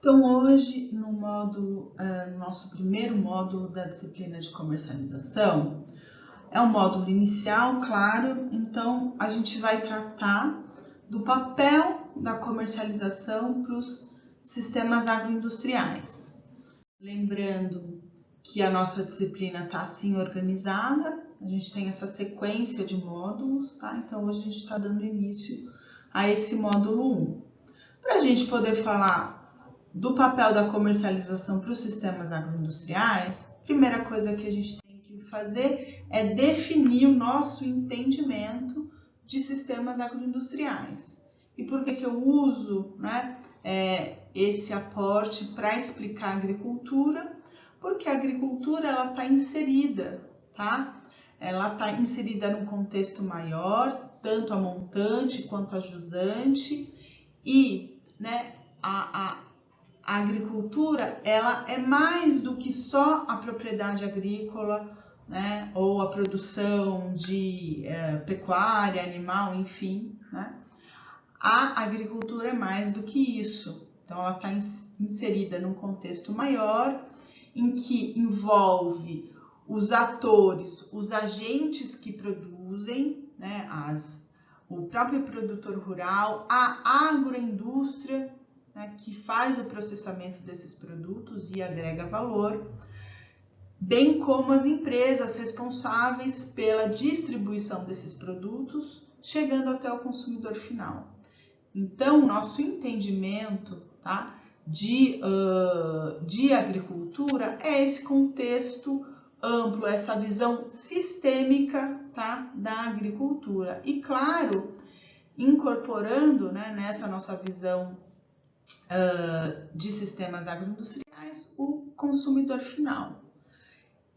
Então, hoje, no nosso primeiro módulo da disciplina de comercialização, é um módulo inicial, claro, então a gente vai tratar do papel da comercialização para os sistemas agroindustriais. Lembrando que a nossa disciplina está assim organizada, a gente tem essa sequência de módulos, tá? Então, hoje a gente está dando início a esse módulo 1. Para a gente poder falar do papel da comercialização para os sistemas agroindustriais, a primeira coisa que a gente tem que fazer é definir o nosso entendimento de sistemas agroindustriais. E por que eu uso, esse aporte para explicar a agricultura? Porque a agricultura está inserida, tá? Ela está inserida num contexto maior, tanto a montante quanto a jusante, e a agricultura ela é mais do que só a propriedade agrícola, ou a produção de pecuária, animal, enfim. A agricultura é mais do que isso. Então, ela está inserida num contexto maior, em que envolve os atores, os agentes que produzem, o próprio produtor rural, a agroindústria, que faz o processamento desses produtos e agrega valor, bem como as empresas responsáveis pela distribuição desses produtos, chegando até o consumidor final. Então, nosso entendimento de agricultura é esse contexto amplo, essa visão sistêmica da agricultura. E, claro, incorporando nessa nossa visão de sistemas agroindustriais o consumidor final.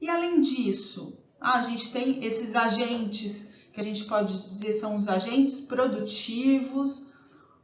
E além disso, a gente tem esses agentes que a gente pode dizer são os agentes produtivos,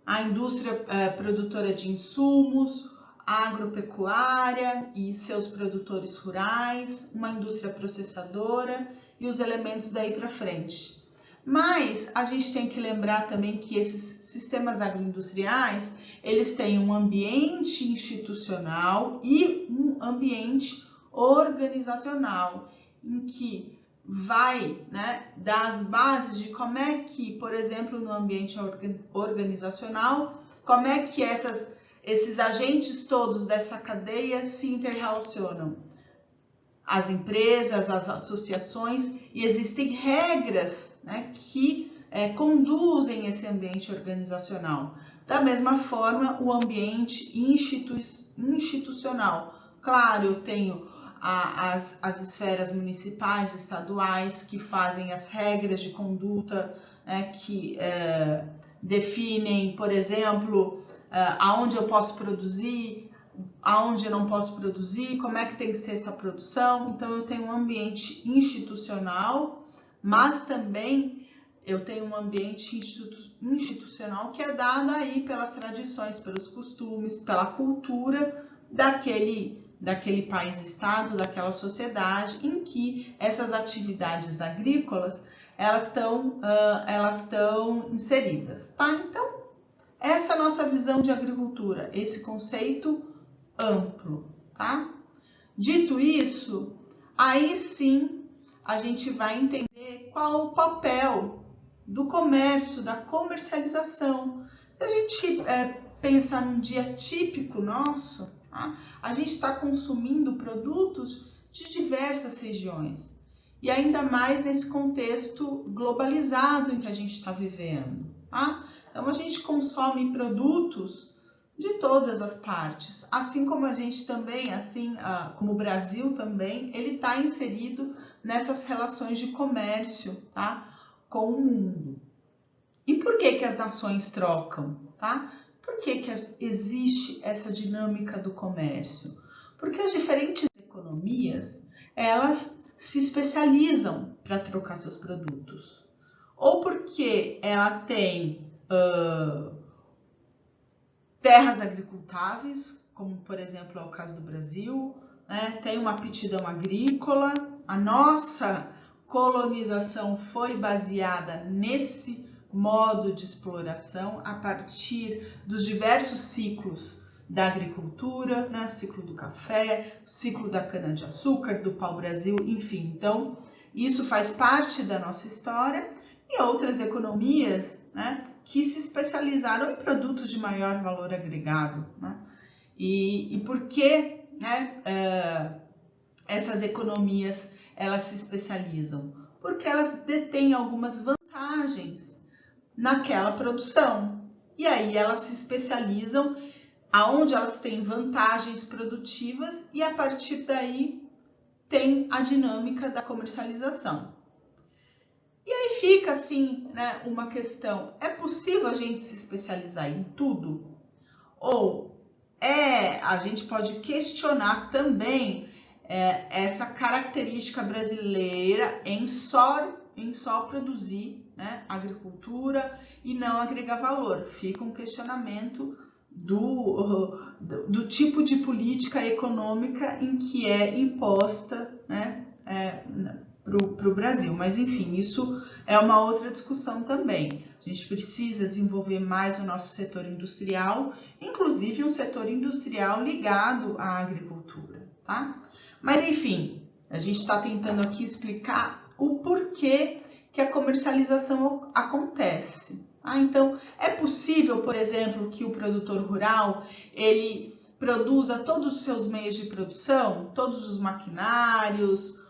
a indústria produtora de insumos, a agropecuária e seus produtores rurais, uma indústria processadora e os elementos daí para frente. Mas a gente tem que lembrar também que esses sistemas agroindustriais, eles têm um ambiente institucional e um ambiente organizacional, em que vai dar as bases de como é que, por exemplo, no ambiente organizacional, como é que esses agentes todos dessa cadeia se interrelacionam. As empresas, as associações, e existem regras que conduzem esse ambiente organizacional. Da mesma forma, o ambiente institucional. Claro, eu tenho as esferas municipais, estaduais, que fazem as regras de conduta, que definem, por exemplo, aonde eu posso produzir, aonde eu não posso produzir, como é que tem que ser essa produção. Então, eu tenho um ambiente institucional, mas também eu tenho um ambiente institucional que é dado aí pelas tradições, pelos costumes, pela cultura daquele país-estado, daquela sociedade em que essas atividades agrícolas elas estão inseridas, tá? Então, essa é a nossa visão de agricultura, esse conceito amplo, tá? Dito isso, aí sim a gente vai entender qual o papel do comércio, da comercialização. Se a gente pensar num dia típico nosso, a gente está consumindo produtos de diversas regiões e ainda mais nesse contexto globalizado em que a gente está vivendo, tá? Então, a gente consome produtos de todas as partes, assim como a gente também, como o Brasil também, ele está inserido nessas relações de comércio, com o mundo. E por que as nações trocam, Por que existe essa dinâmica do comércio? Porque as diferentes economias, elas se especializam para trocar seus produtos. Ou porque ela tem terras agricultáveis, como por exemplo é o caso do Brasil, tem uma aptidão agrícola, a nossa colonização foi baseada nesse modo de exploração a partir dos diversos ciclos da agricultura, né? O ciclo do café, o ciclo da cana-de-açúcar, do pau-brasil, enfim. Então, isso faz parte da nossa história e outras economias, né, que se especializaram em produtos de maior valor agregado, né? E por que, né, essas economias elas se especializam? Porque elas detêm algumas vantagens naquela produção. E aí elas se especializam aonde elas têm vantagens produtivas e a partir daí tem a dinâmica da comercialização. E aí fica assim, né, uma questão, é possível a gente se especializar em tudo? Ou a gente pode questionar também essa característica brasileira em só produzir, né, agricultura e não agregar valor. Fica um questionamento do tipo de política econômica em que é imposta, né, para o Brasil. Mas, enfim, isso é uma outra discussão também. A gente precisa desenvolver mais o nosso setor industrial, inclusive um setor industrial ligado à agricultura, tá? Mas, enfim, a gente está tentando aqui explicar o porquê que a comercialização acontece. Ah, então, é possível, por exemplo, que o produtor rural, ele produza todos os seus meios de produção, todos os maquinários,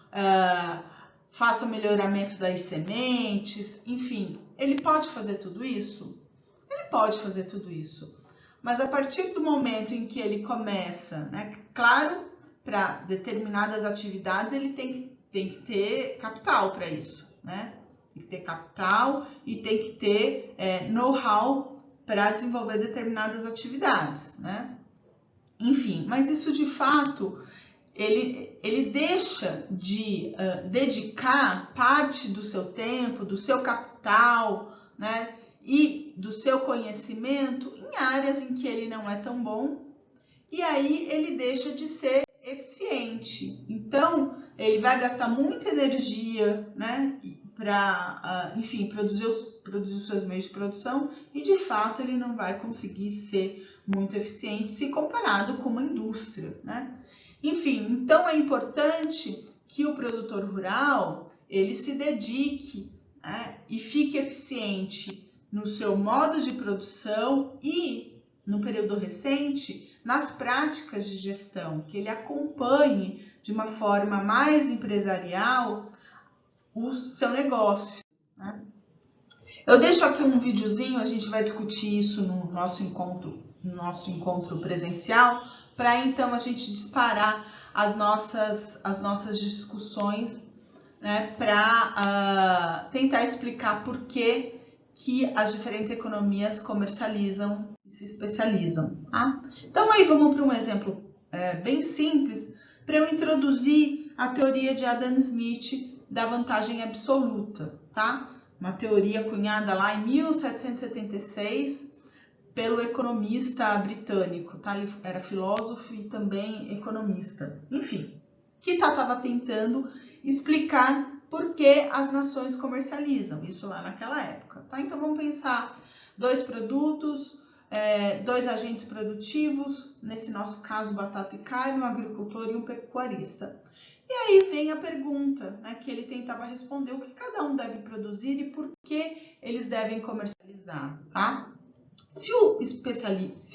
faça o melhoramento das sementes, enfim, ele pode fazer tudo isso? Ele pode fazer tudo isso, mas a partir do momento em que ele começa, né, claro, para determinadas atividades ele tem que ter capital para isso, né? Tem que ter capital e tem que ter know-how para desenvolver determinadas atividades, né? Enfim, mas isso de fato ele deixa de dedicar parte do seu tempo, do seu capital, né, e do seu conhecimento em áreas em que ele não é tão bom, e aí ele deixa de ser eficiente. Então, ele vai gastar muita energia, né, para, enfim, produzir os seus meios de produção e, de fato, ele não vai conseguir ser muito eficiente se comparado com uma indústria, né? Enfim, então é importante que o produtor rural ele se dedique, né, e fique eficiente no seu modo de produção e, no período recente, nas práticas de gestão, que ele acompanhe de uma forma mais empresarial o seu negócio, né? Eu deixo aqui um videozinho, a gente vai discutir isso no nosso encontro presencial, para então a gente disparar as nossas discussões, né, para tentar explicar por que as diferentes economias comercializam e se especializam, tá? Então aí vamos para um exemplo bem simples para eu introduzir a teoria de Adam Smith da vantagem absoluta, tá? Uma teoria cunhada lá em 1776 pelo economista britânico, tá? Ele era filósofo e também economista. Enfim, que estava tentando explicar por que as nações comercializam, isso lá naquela época, tá? Então vamos pensar dois produtos, dois agentes produtivos, nesse nosso caso batata e carne, um agricultor e um pecuarista. E aí vem a pergunta, né, que ele tentava responder, o que cada um deve produzir e por que eles devem comercializar, tá? Se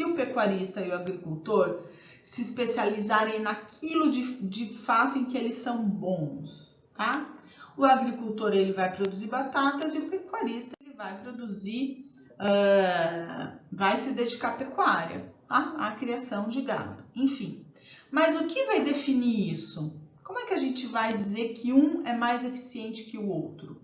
o pecuarista e o agricultor se especializarem naquilo de fato em que eles são bons, tá? O agricultor ele vai produzir batatas e o pecuarista ele vai produzir, vai se dedicar à pecuária, tá? À criação de gado, enfim. Mas o que vai definir isso? Como é que a gente vai dizer que um é mais eficiente que o outro?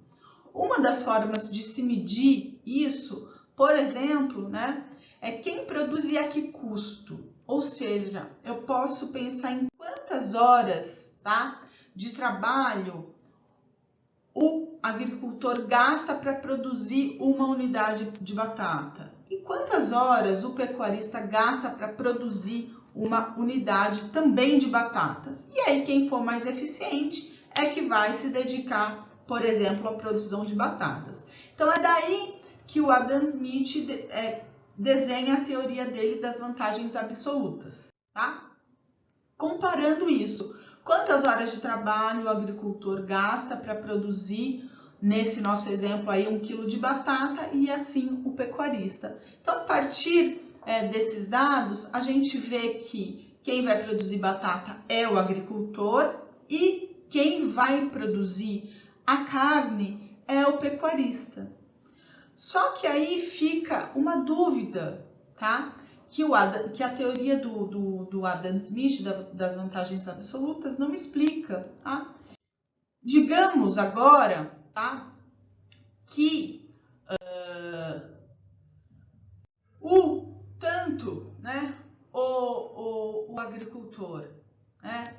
Uma das formas de se medir isso, por exemplo, né, é quem produz e a que custo. Ou seja, eu posso pensar em quantas horas, tá, de trabalho o agricultor gasta para produzir uma unidade de batata e quantas horas o pecuarista gasta para produzir uma unidade também de batatas. E aí quem for mais eficiente é que vai se dedicar, por exemplo, à produção de batatas. Então é daí que o Adam Smith desenha a teoria dele das vantagens absolutas, tá? Comparando isso, quantas horas de trabalho o agricultor gasta para produzir, nesse nosso exemplo aí, 1 quilo de batata, e assim o pecuarista. Então, a partir desses dados, a gente vê que quem vai produzir batata é o agricultor e quem vai produzir a carne é o pecuarista. Só que aí fica uma dúvida, tá? Que a teoria do Adam Smith, das vantagens absolutas, não explica, tá? Digamos agora, tá? Que o agricultor, né?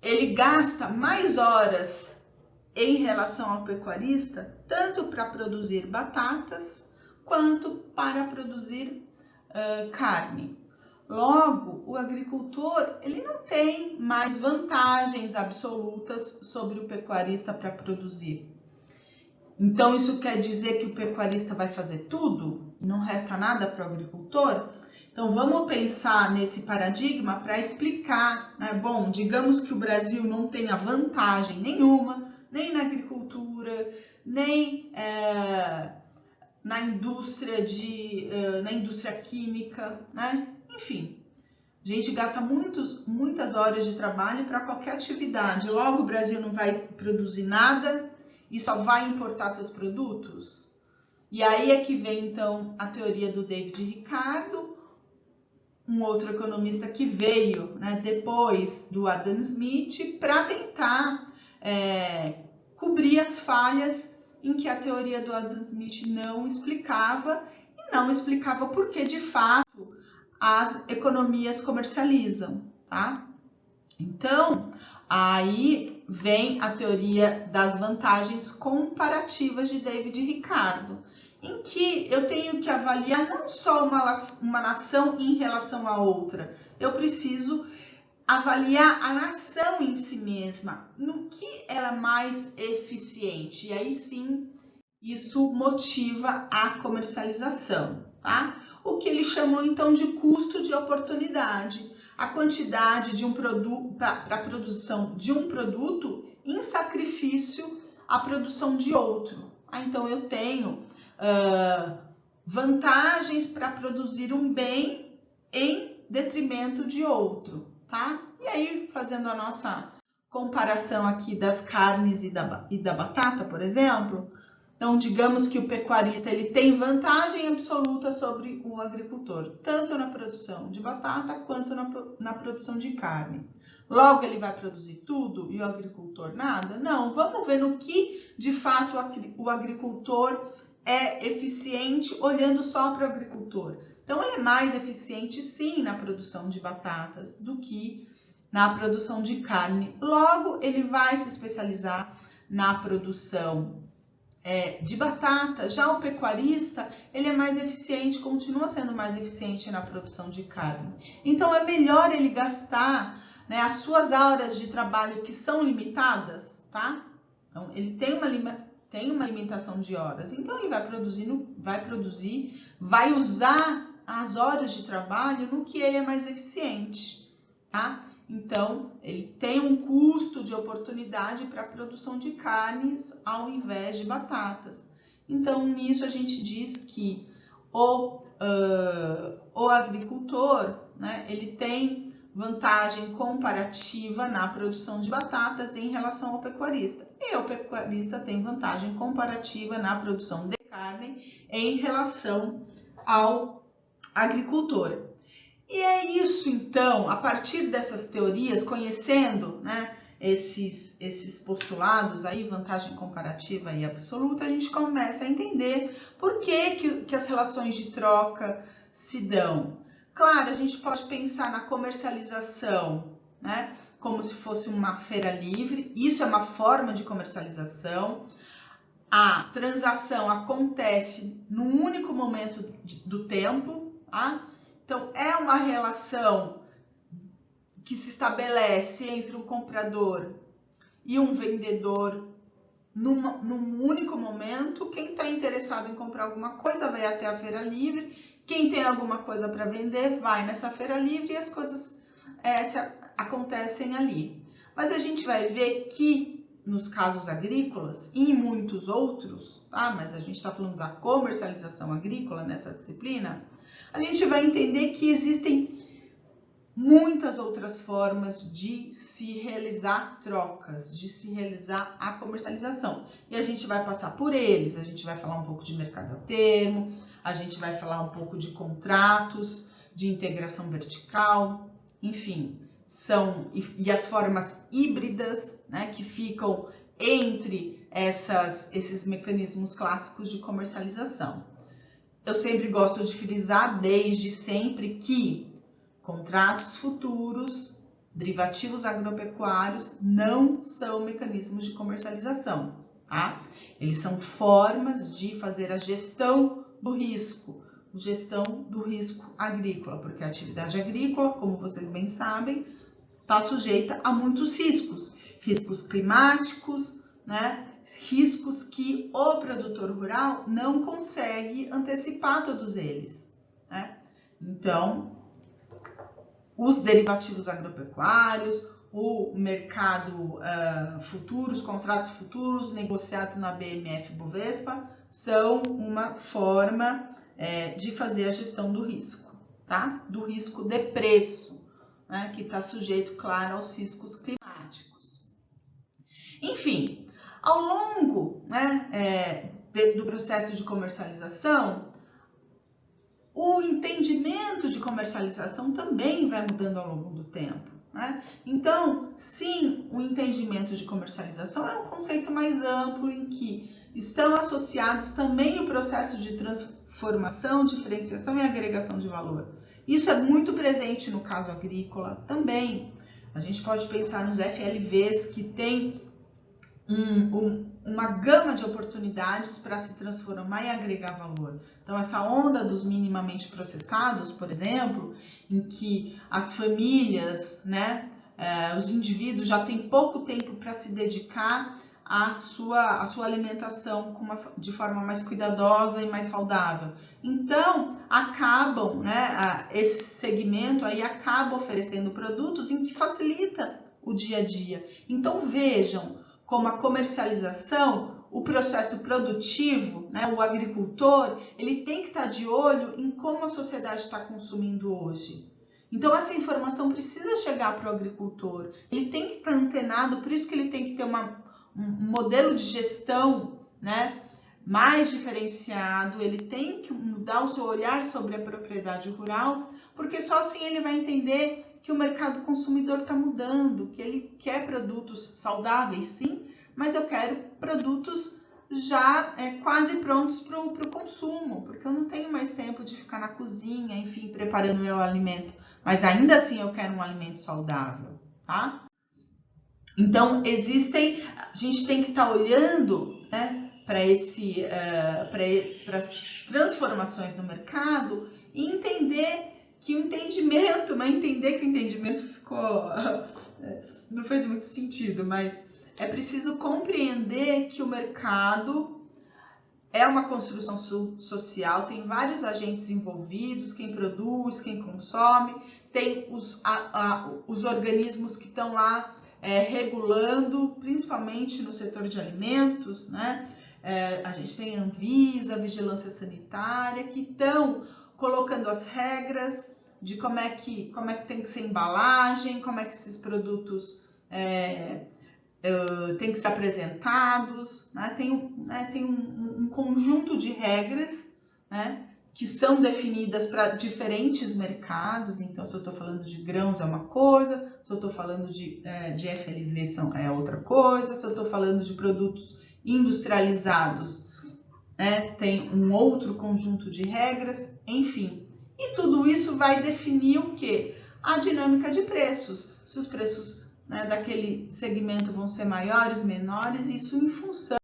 Ele gasta mais horas em relação ao pecuarista, tanto para produzir batatas, quanto para produzir carne. Logo, o agricultor ele não tem mais vantagens absolutas sobre o pecuarista para produzir. Então, isso quer dizer que o pecuarista vai fazer tudo? Não resta nada para o agricultor? Então, vamos pensar nesse paradigma para explicar, né? Bom, digamos que o Brasil não tenha vantagem nenhuma, nem na agricultura, nem na indústria química, né? Enfim, a gente gasta muitas horas de trabalho para qualquer atividade. Logo, o Brasil não vai produzir nada e só vai importar seus produtos. E aí é que vem, então, a teoria do David Ricardo, um outro economista que veio, né, depois do Adam Smith, para tentar cobrir as falhas em que a teoria do Adam Smith não explicava, e não explicava porque, de fato, as economias comercializam, tá? Então, aí vem a teoria das vantagens comparativas de David Ricardo, em que eu tenho que avaliar não só uma nação em relação à outra, eu preciso avaliar a nação em si mesma, no que ela é mais eficiente. E aí sim, isso motiva a comercialização, tá? O que ele chamou então de custo de oportunidade, a quantidade de um produto para a produção de um produto em sacrifício à produção de outro. Então eu tenho vantagens para produzir um bem em detrimento de outro, tá? E aí, fazendo a nossa comparação aqui das carnes e da batata, por exemplo, então digamos que o pecuarista ele tem vantagem absoluta sobre o agricultor, tanto na produção de batata quanto na produção de carne. Logo ele vai produzir tudo e o agricultor nada? Não, vamos ver no que de fato o agricultor é eficiente olhando só para o agricultor. Então, ele é mais eficiente, sim, na produção de batatas do que na produção de carne. Logo, ele vai se especializar na produção de batata. Já o pecuarista, ele é mais eficiente, continua sendo mais eficiente na produção de carne. Então, é melhor ele gastar, né, as suas horas de trabalho que são limitadas, tá? Então, ele tem uma limitação de horas. Então, ele vai usar as horas de trabalho no que ele é mais eficiente, tá? Então, ele tem um custo de oportunidade para a produção de carnes ao invés de batatas. Então, nisso a gente diz que o agricultor, né, ele tem vantagem comparativa na produção de batatas em relação ao pecuarista. E o pecuarista tem vantagem comparativa na produção de carne em relação ao agricultor. E é isso, então, a partir dessas teorias, conhecendo, né, esses postulados aí, vantagem comparativa e absoluta, a gente começa a entender por que as relações de troca se dão. Claro, a gente pode pensar na comercialização, né, como se fosse uma feira livre. Isso é uma forma de comercialização. A transação acontece num único momento do tempo, tá? Então, é uma relação que se estabelece entre um comprador e um vendedor num único momento. Quem está interessado em comprar alguma coisa vai até a feira livre, quem tem alguma coisa para vender vai nessa feira livre e as coisas acontecem ali. Mas a gente vai ver que nos casos agrícolas e em muitos outros, tá? Mas a gente está falando da comercialização agrícola nessa disciplina, a gente vai entender que existem muitas outras formas de se realizar trocas, de se realizar a comercialização. E a gente vai passar por eles, a gente vai falar um pouco de mercado a termo, a gente vai falar um pouco de contratos, de integração vertical, enfim, e as formas híbridas, né, que ficam entre esses mecanismos clássicos de comercialização. Eu sempre gosto de frisar, desde sempre, que contratos futuros, derivativos agropecuários não são mecanismos de comercialização, tá? Eles são formas de fazer a gestão do risco agrícola, porque a atividade agrícola, como vocês bem sabem, está sujeita a muitos riscos, riscos climáticos, né? Riscos que o produtor rural não consegue antecipar todos eles, né? Então, os derivativos agropecuários, o mercado futuros, contratos futuros negociados na BMF-Bovespa são uma forma de fazer a gestão do risco, tá? Do risco de preço, né? Que está sujeito, claro, aos riscos climáticos. Enfim, ao longo, né, do processo de comercialização, o entendimento de comercialização também vai mudando ao longo do tempo, né? Então, sim, o entendimento de comercialização é um conceito mais amplo em que estão associados também o processo de transformação, diferenciação e agregação de valor. Isso é muito presente no caso agrícola também. A gente pode pensar nos FLVs, que tem uma gama de oportunidades para se transformar e agregar valor. Então, essa onda dos minimamente processados, por exemplo, em que as famílias, né, os indivíduos já têm pouco tempo para se dedicar à sua alimentação de forma mais cuidadosa e mais saudável. Então, acabam, né, esse segmento aí acaba oferecendo produtos em que facilita o dia a dia. Então, vejam como a comercialização, o processo produtivo, né, o agricultor, ele tem que estar de olho em como a sociedade está consumindo hoje. Então, essa informação precisa chegar para o agricultor, ele tem que estar antenado, por isso que ele tem que ter um modelo de gestão, né, mais diferenciado, ele tem que mudar o seu olhar sobre a propriedade rural, porque só assim ele vai entender que o mercado consumidor está mudando, que ele quer produtos saudáveis, sim, mas eu quero produtos já quase prontos para o consumo, porque eu não tenho mais tempo de ficar na cozinha, enfim, preparando meu alimento, mas ainda assim eu quero um alimento saudável, tá? Então, a gente tem que estar olhando, né, para as transformações no mercado e entender que o entendimento não fez muito sentido, mas é preciso compreender que o mercado é uma construção social, tem vários agentes envolvidos, quem produz, quem consome, tem os organismos que estão lá regulando, principalmente no setor de alimentos, né? A gente tem a Anvisa, a Vigilância Sanitária, que estão colocando as regras de como é que tem que ser a embalagem, como é que esses produtos têm que ser apresentados, né? Tem um conjunto de regras, né, que são definidas para diferentes mercados. Então, se eu estou falando de grãos é uma coisa, se eu estou falando de FLV é outra coisa, se eu estou falando de produtos industrializados, tem um outro conjunto de regras, enfim. E tudo isso vai definir o quê? A dinâmica de preços. Se os preços, né, daquele segmento vão ser maiores, menores, isso em função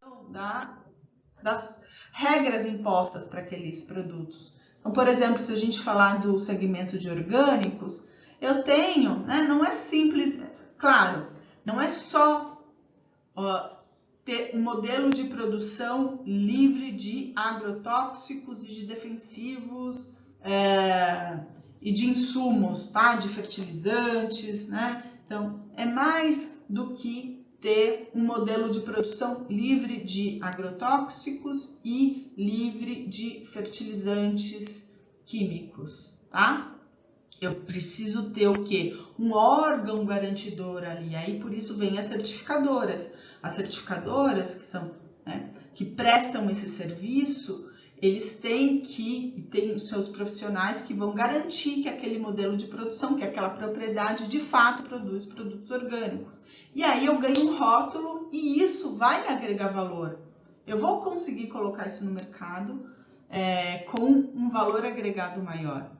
das regras impostas para aqueles produtos. Então, por exemplo, se a gente falar do segmento de orgânicos, eu tenho, né, não é simples, claro, não é só ter um modelo de produção livre de agrotóxicos e de defensivos e de insumos, tá? De fertilizantes, né? Então, é mais do que ter um modelo de produção livre de agrotóxicos e livre de fertilizantes químicos, tá? Eu preciso ter o quê? Um órgão garantidor ali, aí por isso vem as certificadoras. As certificadoras, que são, né, que prestam esse serviço, eles têm os seus profissionais que vão garantir que aquele modelo de produção, que aquela propriedade de fato produz produtos orgânicos. E aí eu ganho um rótulo e isso vai me agregar valor. Eu vou conseguir colocar isso no mercado com um valor agregado maior.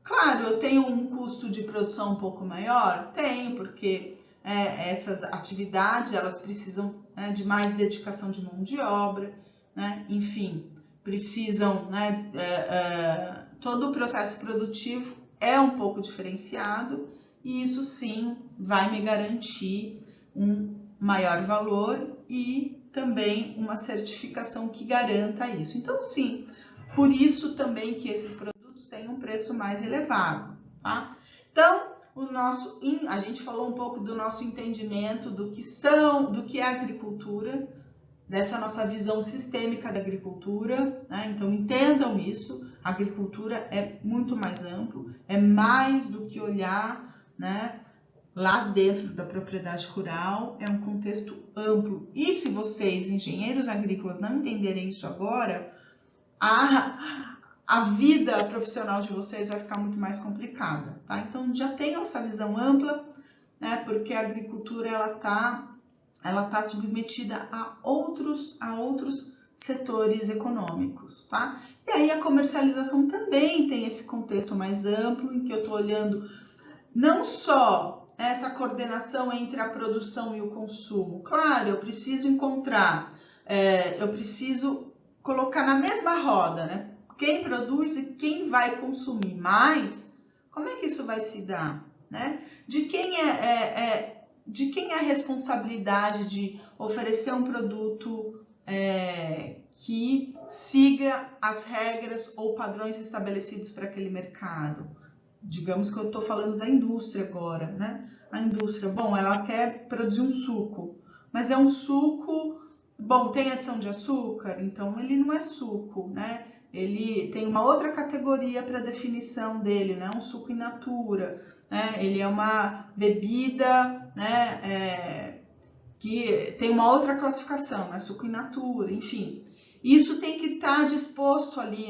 Claro, eu tenho um custo de produção um pouco maior? Tenho, porque essas atividades elas precisam de mais dedicação de mão de obra, né? Enfim, precisam, todo o processo produtivo é um pouco diferenciado e isso sim vai me garantir um maior valor e também uma certificação que garanta isso. Então, sim, por isso também que esses produtos têm um preço mais elevado, tá? Então, a gente falou um pouco do nosso entendimento do que é agricultura, dessa nossa visão sistêmica da agricultura, né? Então entendam isso, a agricultura é muito mais amplo, é mais do que olhar, né, lá dentro da propriedade rural, é um contexto amplo. E se vocês, engenheiros agrícolas, não entenderem isso agora, a vida profissional de vocês vai ficar muito mais complicada, tá? Então já tenham essa visão ampla, né? Porque a agricultura ela tá submetida a outros setores econômicos, tá? E aí a comercialização também tem esse contexto mais amplo, em que eu estou olhando não só essa coordenação entre a produção e o consumo. Claro, eu preciso eu preciso colocar na mesma roda, né? Quem produz e quem vai consumir mais, como é que isso vai se dar, né? De quem é a responsabilidade de oferecer um produto que siga as regras ou padrões estabelecidos para aquele mercado? Digamos que eu estou falando da indústria agora, né? A indústria, bom, ela quer produzir um suco, mas é um suco, bom, tem adição de açúcar, então ele não é suco, né? Ele tem uma outra categoria para definição dele, né? Um suco in natura, né? Ele é uma bebida, né? Que tem uma outra classificação, né? Suco in natura, enfim. Isso tem que estar disposto ali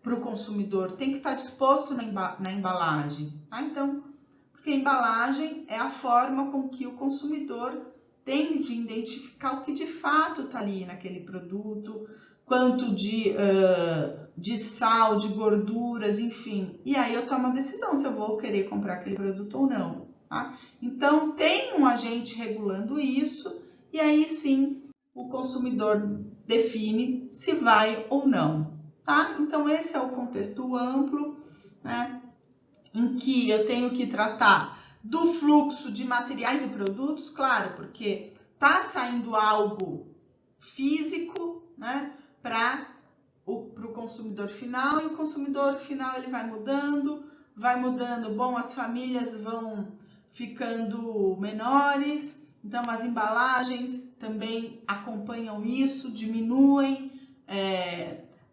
para o consumidor, tem que estar disposto na embalagem, tá? Então, porque a embalagem é a forma com que o consumidor tem de identificar o que de fato está ali naquele produto, quanto de sal, de gorduras, enfim. E aí eu tomo a decisão se eu vou querer comprar aquele produto ou não, tá? Então, tem um agente regulando isso e aí sim o consumidor define se vai ou não, tá? Então, esse é o contexto amplo, né, em que eu tenho que tratar do fluxo de materiais e produtos, claro, porque tá saindo algo físico, né, para o consumidor final, e o consumidor final ele vai mudando, bom, as famílias vão ficando menores, então as embalagens também acompanham isso, diminuem,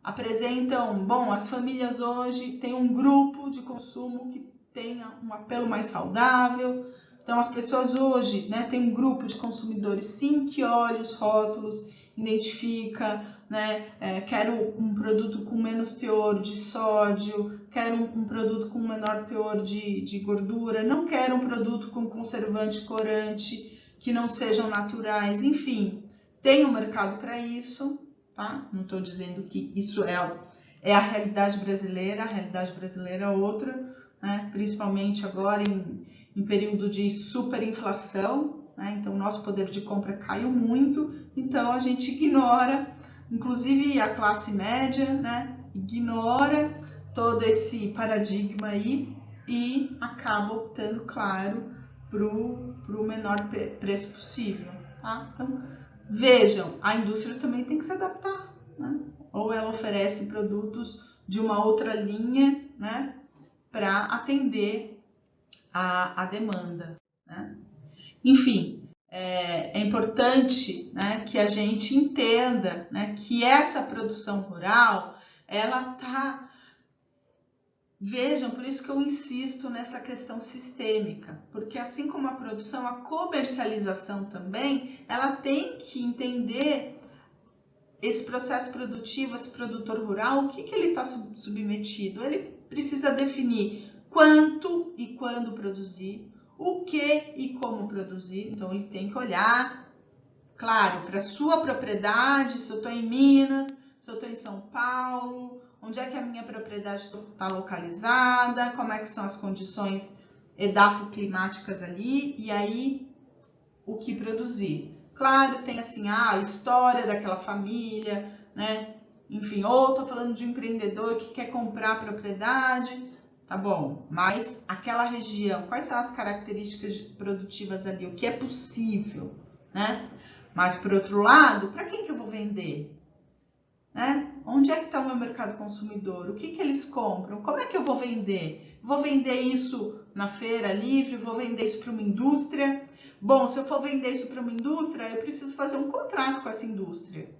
apresentam, bom, as famílias hoje têm um grupo de consumo que tem um apelo mais saudável, então as pessoas hoje, né, têm um grupo de consumidores sim que olha os rótulos, identifica, né, quero um produto com menos teor de sódio, quero um produto com menor teor de gordura, não quero um produto com conservante, corante, que não sejam naturais, enfim, tem um mercado para isso, tá? Não estou dizendo que isso é a realidade brasileira, a realidade brasileira é outra, né? Principalmente agora em período de superinflação, né? Então, o nosso poder de compra caiu muito, então a gente ignora, inclusive a classe média, né? Ignora todo esse paradigma aí e acaba optando, claro, para o menor preço possível, tá? Então, Vejam, a indústria também tem que se adaptar, né? Ou ela oferece produtos de uma outra linha, né, para atender a demanda, né? Enfim, é importante, né, que a gente entenda, né, que essa produção rural, ela tá... Vejam, por isso que eu insisto nessa questão sistêmica, porque assim como a produção, a comercialização também, ela tem que entender esse processo produtivo, esse produtor rural, o que ele está submetido. Ele precisa definir quanto e quando produzir, o que e como produzir. Então, ele tem que olhar, claro, para a sua propriedade, se eu estou em Minas, se eu estou em São Paulo, onde é que a minha propriedade está localizada, como é que são as condições edafoclimáticas ali, e aí o que produzir. Claro, tem assim, a história daquela família, né? Enfim, ou estou falando de um empreendedor que quer comprar a propriedade, tá bom, mas aquela região, quais são as características produtivas ali, o que é possível, né? Mas, por outro lado, para quem que eu vou vender? Né? Onde é que está o meu mercado consumidor? O que eles compram? Como é que eu vou vender? Vou vender isso na feira livre? Vou vender isso para uma indústria? Bom, se eu for vender isso para uma indústria, eu preciso fazer um contrato com essa indústria.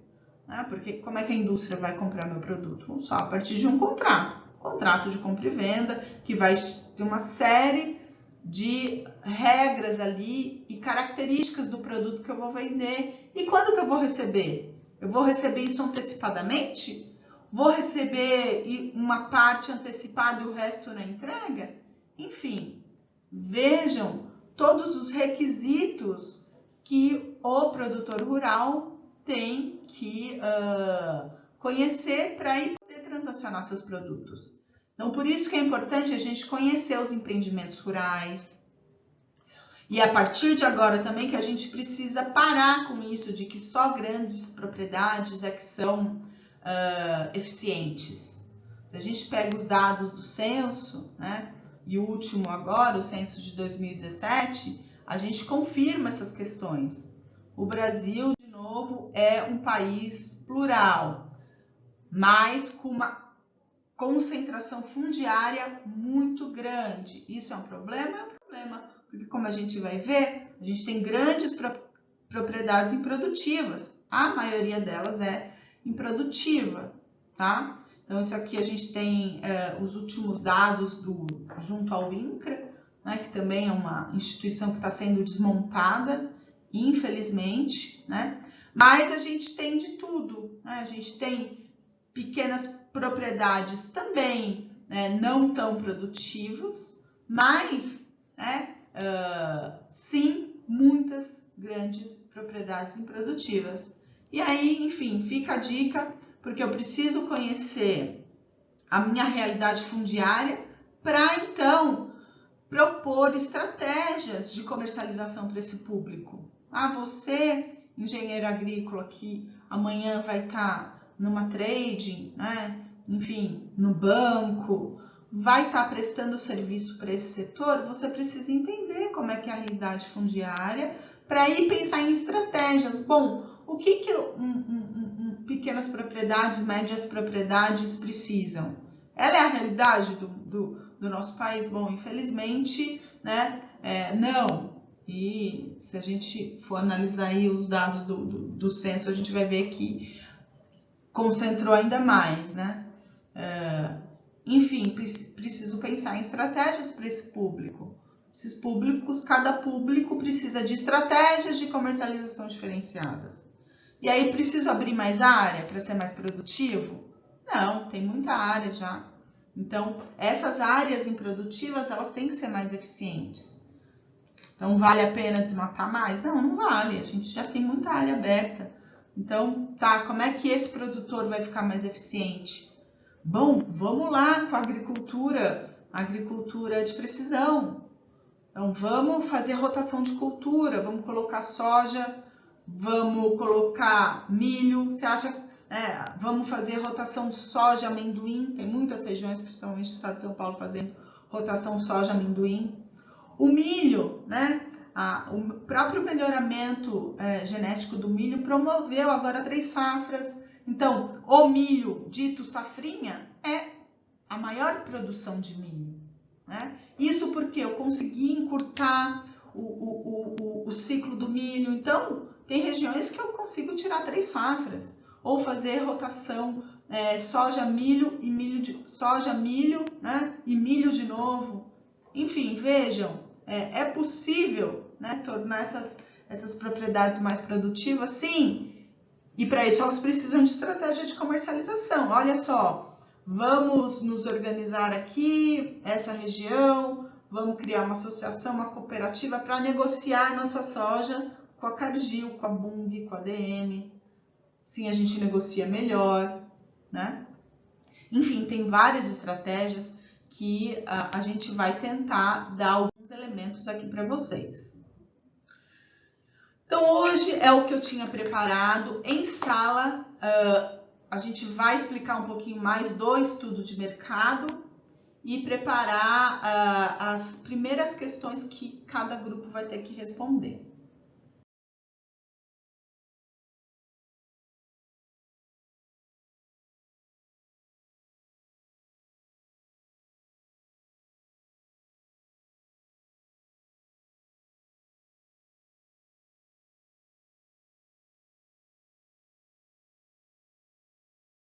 Né? Porque como é que a indústria vai comprar meu produto? Só a partir de um contrato. Contrato de compra e venda, que vai ter uma série de regras ali e características do produto que eu vou vender. E quando que eu vou receber? Eu vou receber isso antecipadamente? Vou receber uma parte antecipada e o resto na entrega? Enfim, vejam todos os requisitos que o produtor rural tem que conhecer para ir poder transacionar seus produtos. Então, por isso que é importante a gente conhecer os empreendimentos rurais. E a partir de agora também que a gente precisa parar com isso de que só grandes propriedades é que são eficientes. Se a gente pega os dados do censo, né, e o último agora, o censo de 2017, a gente confirma essas questões. O Brasil, de novo, é um país plural, mas com uma concentração fundiária muito grande. Isso é um problema? É um problema. Porque, como a gente vai ver, a gente tem grandes propriedades improdutivas. A maioria delas é improdutiva, tá? Então, isso aqui a gente tem os últimos dados junto ao INCRA, né, que também é uma instituição que está sendo desmontada, infelizmente, né? Mas a gente tem de tudo, né? A gente tem pequenas propriedades também, né, não tão produtivas, mas sim muitas grandes propriedades improdutivas. E aí, enfim, fica a dica, porque eu preciso conhecer a minha realidade fundiária para então propor estratégias de comercialização para esse público. Você, engenheiro agrícola, que amanhã vai estar numa trading, né? Enfim, no banco, vai estar prestando serviço para esse setor, você precisa entender como é que é a realidade fundiária para ir pensar em estratégias. Bom, o que pequenas propriedades, médias propriedades precisam? Ela é a realidade do nosso país? Bom, infelizmente, né, não. E se a gente for analisar aí os dados do censo, a gente vai ver que concentrou ainda mais, né? Enfim, preciso pensar em estratégias para esse público. Esses públicos, cada público precisa de estratégias de comercialização diferenciadas. E aí, preciso abrir mais área para ser mais produtivo? Não, tem muita área já. Então, essas áreas improdutivas, elas têm que ser mais eficientes. Então, vale a pena desmatar mais? Não, não vale. A gente já tem muita área aberta. Então, tá, como é que esse produtor vai ficar mais eficiente? Bom, vamos lá com a agricultura de precisão. Então, vamos fazer rotação de cultura, vamos colocar soja, vamos colocar milho. Você acha, vamos fazer rotação de soja, amendoim. Tem muitas regiões, principalmente no estado de São Paulo, fazendo rotação soja, amendoim. O milho, né? o próprio melhoramento genético do milho promoveu agora 3 safras. Então, o milho dito safrinha é a maior produção de milho, né? Isso porque eu consegui encurtar o ciclo do milho. Então, tem regiões que eu consigo tirar 3 safras, ou fazer rotação soja, milho e milho, né? E milho de novo. Enfim, vejam, é possível, né, tornar essas propriedades mais produtivas, sim. E para isso elas precisam de estratégia de comercialização. Olha só, vamos nos organizar aqui, essa região, vamos criar uma associação, uma cooperativa para negociar a nossa soja com a Cargill, com a Bunge, com a DM. Sim, a gente negocia melhor, né? Enfim, tem várias estratégias que a gente vai tentar dar alguns elementos aqui para vocês. Então, hoje é o que eu tinha preparado. Em sala, a gente vai explicar um pouquinho mais do estudo de mercado e preparar as primeiras questões que cada grupo vai ter que responder.